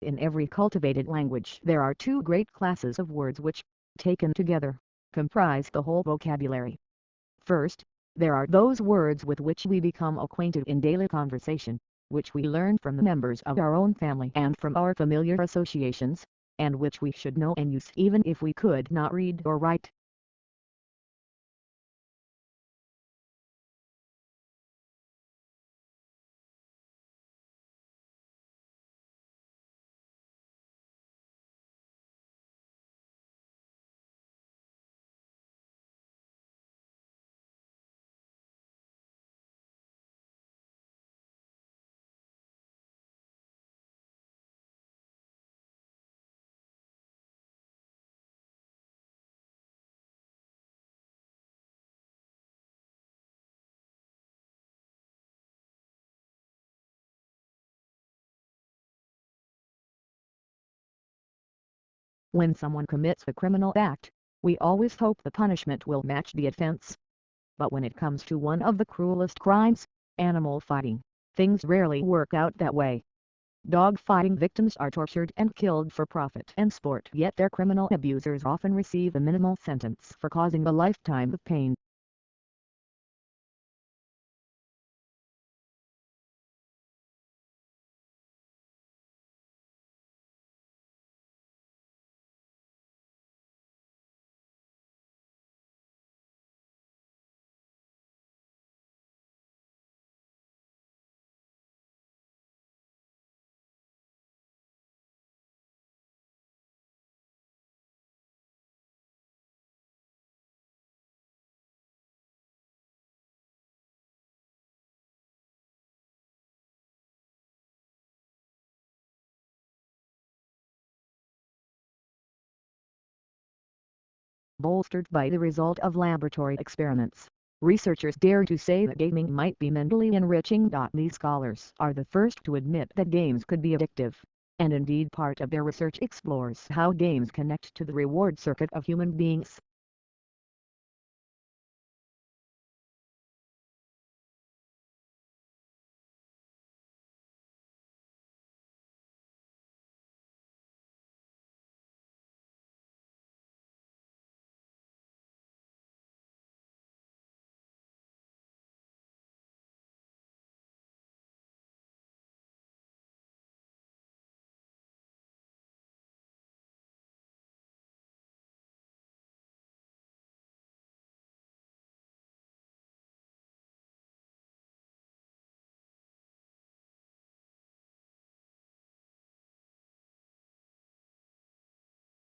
In every cultivated language there are two great classes of words which, taken together, comprise the whole vocabulary. First, there are those words with which we become acquainted in daily conversation, which we learn from the members of our own family and from our familiar associations, and which we should know and use even if we could not read or write. When someone commits a criminal act, we always hope the punishment will match the offense. But when it comes to one of the cruelest crimes, animal fighting, things rarely work out that way. Dog fighting victims are tortured and killed for profit and sport, yet their criminal abusers often receive a minimal sentence for causing a lifetime of pain. Bolstered by the result of laboratory experiments, researchers dare to say that gaming might be mentally enriching. These scholars are the first to admit that games could be addictive, and indeed part of their research explores how games connect to the reward circuit of human beings.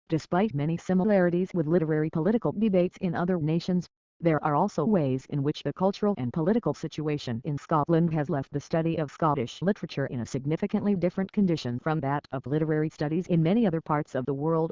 Despite many similarities with literary political debates in other nations, there are also ways in which the cultural and political situation in Scotland has left the study of Scottish literature in a significantly different condition from that of literary studies in many other parts of the world.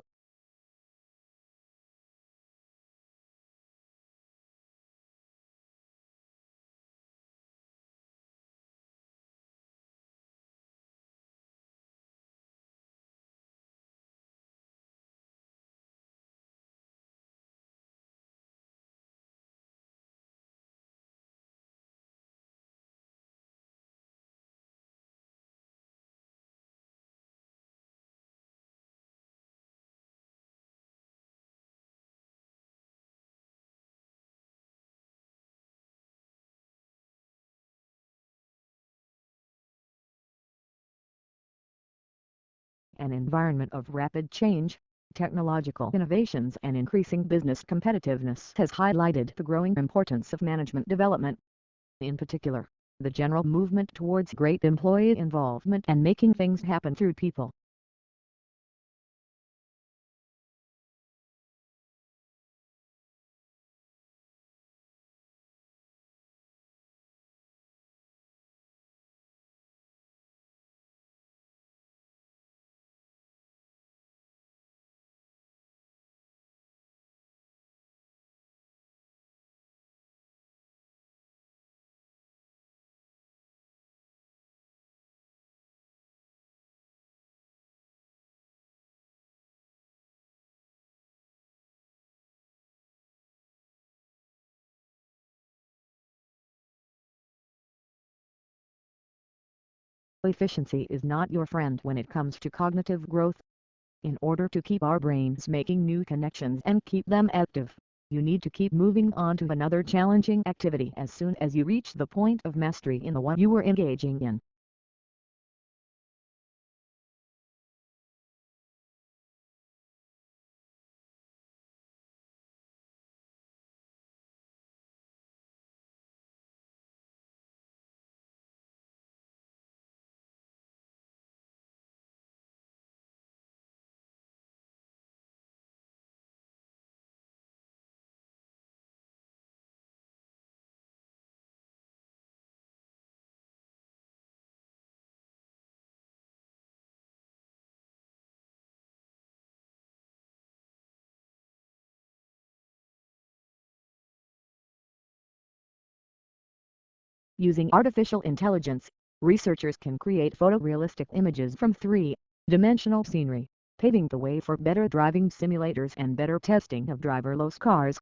An environment of rapid change, technological innovations and increasing business competitiveness has highlighted the growing importance of management development. In particular, the general movement towards great employee involvement and making things happen through people. Efficiency is not your friend when it comes to cognitive growth. In order to keep our brains making new connections and keep them active, you need to keep moving on to another challenging activity as soon as you reach the point of mastery in the one you were engaging in. Using artificial intelligence, researchers can create photorealistic images from three-dimensional scenery, paving the way for better driving simulators and better testing of driverless cars.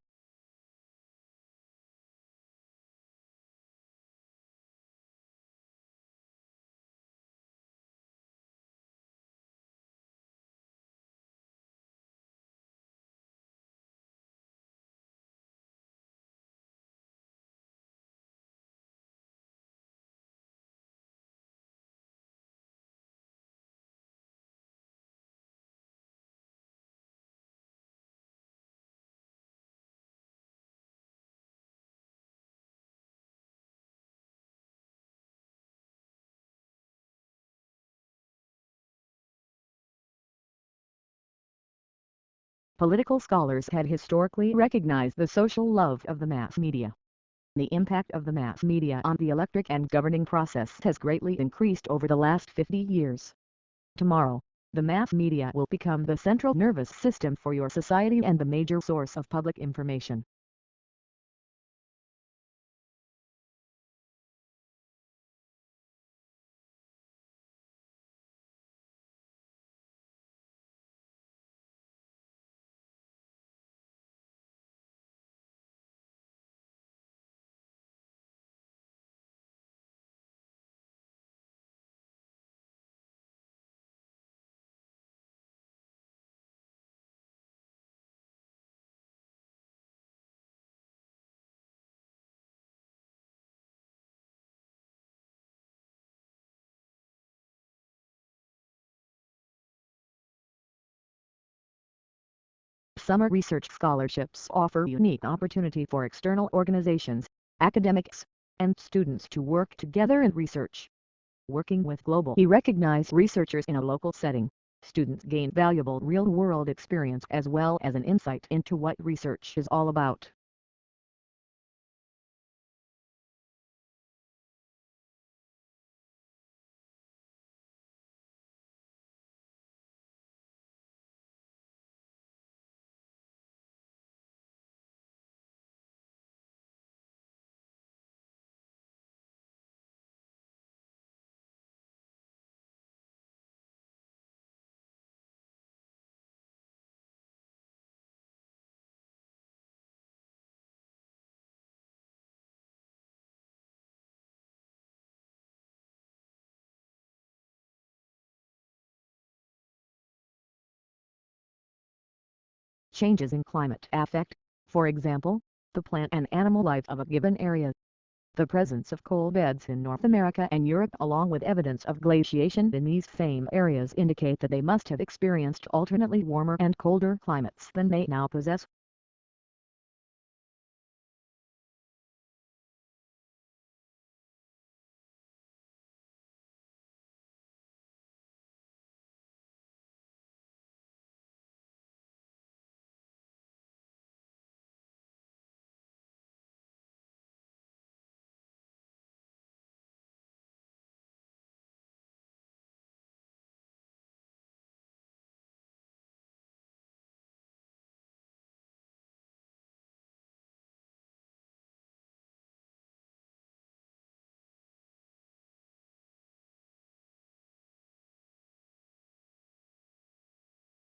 Political scholars had historically recognized the social love of the mass media. The impact of the mass media on the electric and governing process has greatly increased over the last 50 years. Tomorrow, the mass media will become the central nervous system for your society and the major source of public information. Summer research scholarships offer unique opportunity for external organizations, academics, and students to work together in research. Working with globally recognized researchers in a local setting, students gain valuable real-world experience as well as an insight into what research is all about. Changes in climate affect, for example, the plant and animal life of a given area. The presence of coal beds in North America and Europe along with evidence of glaciation in these same areas indicate that they must have experienced alternately warmer and colder climates than they now possess.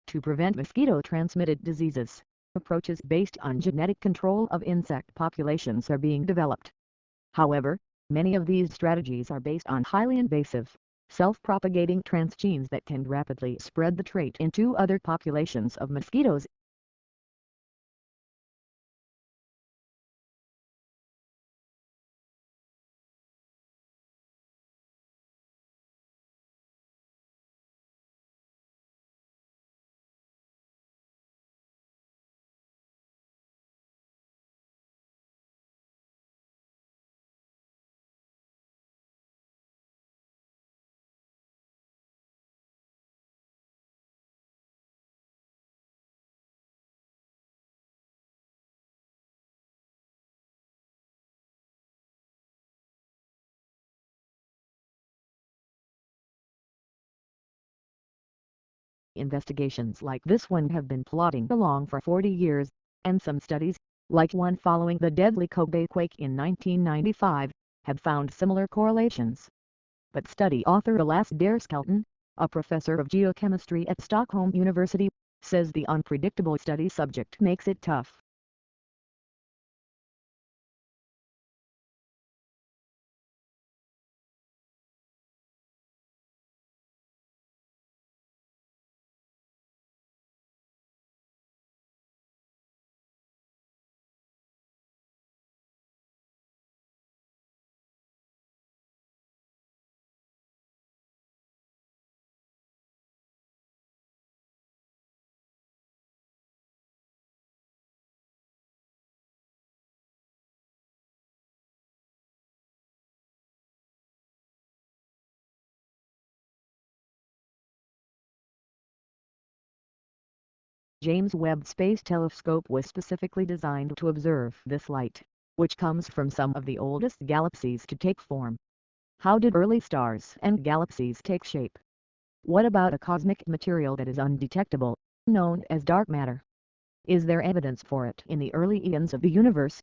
To prevent mosquito-transmitted diseases, approaches based on genetic control of insect populations are being developed. However, many of these strategies are based on highly invasive, self-propagating transgenes that can rapidly spread the trait into other populations of mosquitoes. Investigations like this one have been plodding along for 40 years, and some studies, like one following the deadly Kobe quake in 1995, have found similar correlations. But study author Alas Skelton, a professor of geochemistry at Stockholm University, says the unpredictable study subject makes it tough. James Webb Space Telescope was specifically designed to observe this light, which comes from some of the oldest galaxies to take form. How did early stars and galaxies take shape? What about a cosmic material that is undetectable, known as dark matter? Is there evidence for it in the early eons of the universe?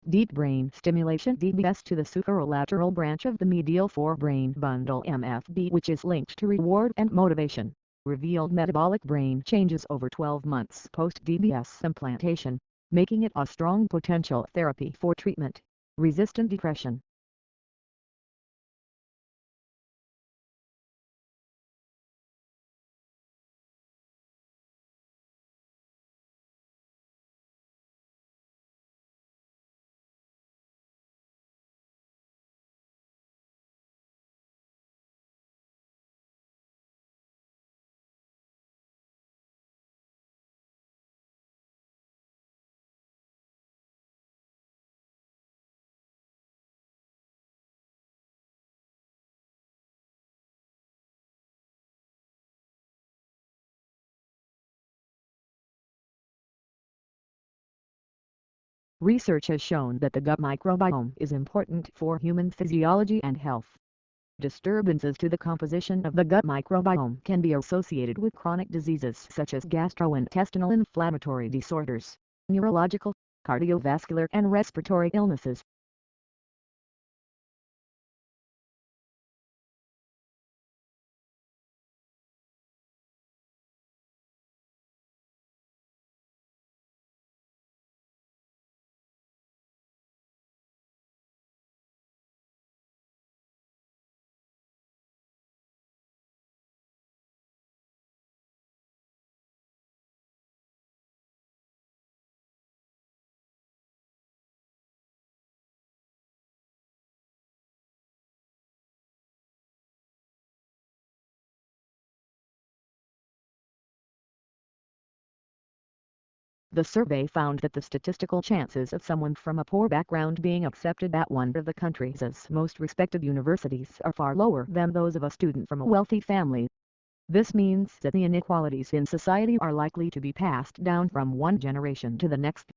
Deep brain stimulation DBS to the superolateral branch of the medial forebrain bundle MFB, which is linked to reward and motivation, revealed metabolic brain changes over 12 months post-DBS implantation, making it a strong potential therapy for treatment-resistant depression. Research has shown that the gut microbiome is important for human physiology and health. Disturbances to the composition of the gut microbiome can be associated with chronic diseases such as gastrointestinal inflammatory disorders, neurological, cardiovascular and respiratory illnesses. The survey found that the statistical chances of someone from a poor background being accepted at one of the country's most respected universities are far lower than those of a student from a wealthy family. This means that the inequalities in society are likely to be passed down from one generation to the next.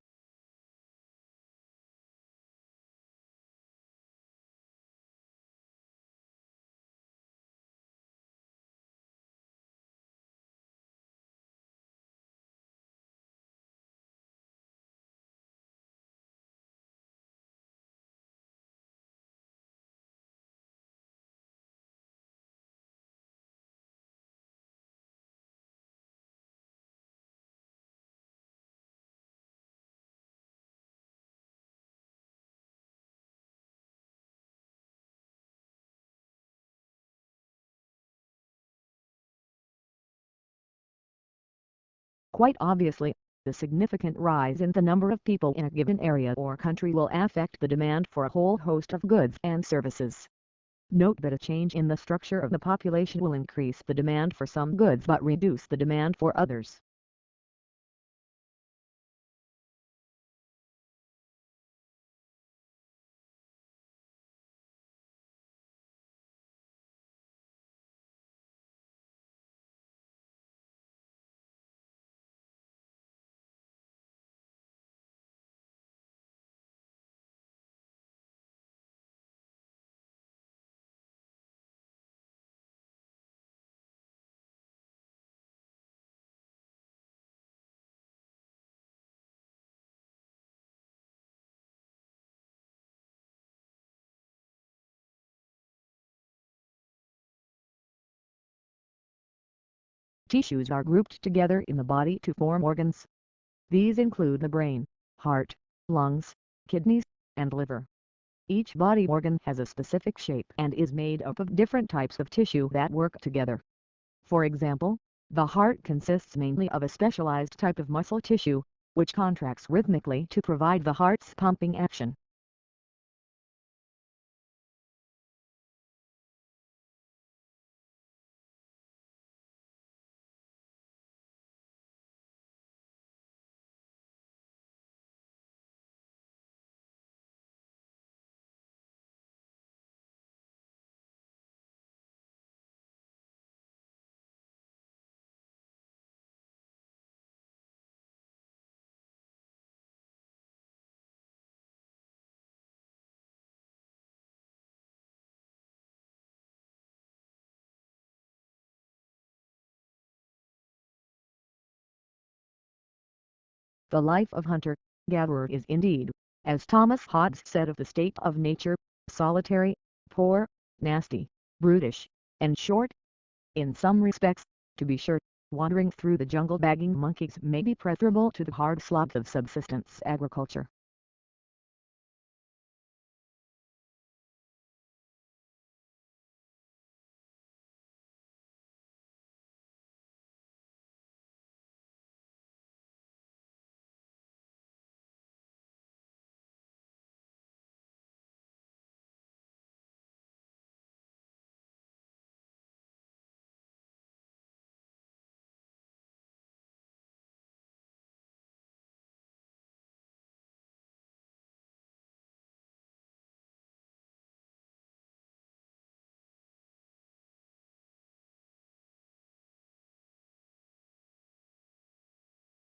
Quite obviously, the significant rise in the number of people in a given area or country will affect the demand for a whole host of goods and services. Note that a change in the structure of the population will increase the demand for some goods but reduce the demand for others. Tissues are grouped together in the body to form organs. These include the brain, heart, lungs, kidneys, and liver. Each body organ has a specific shape and is made up of different types of tissue that work together. For example, the heart consists mainly of a specialized type of muscle tissue, which contracts rhythmically to provide the heart's pumping action. The life of hunter-gatherer is indeed, as Thomas Hobbes said of the state of nature, solitary, poor, nasty, brutish, and short. In some respects, to be sure, wandering through the jungle bagging monkeys may be preferable to the hard slog of subsistence agriculture.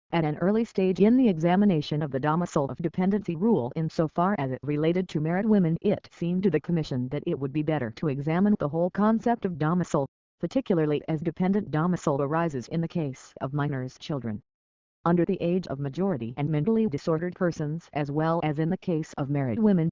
At an early stage in the examination of the domicile of dependency rule insofar as it related to married women, it seemed to the Commission that it would be better to examine the whole concept of domicile, particularly as dependent domicile arises in the case of minors' children under the age of majority and mentally disordered persons, as well as in the case of married women,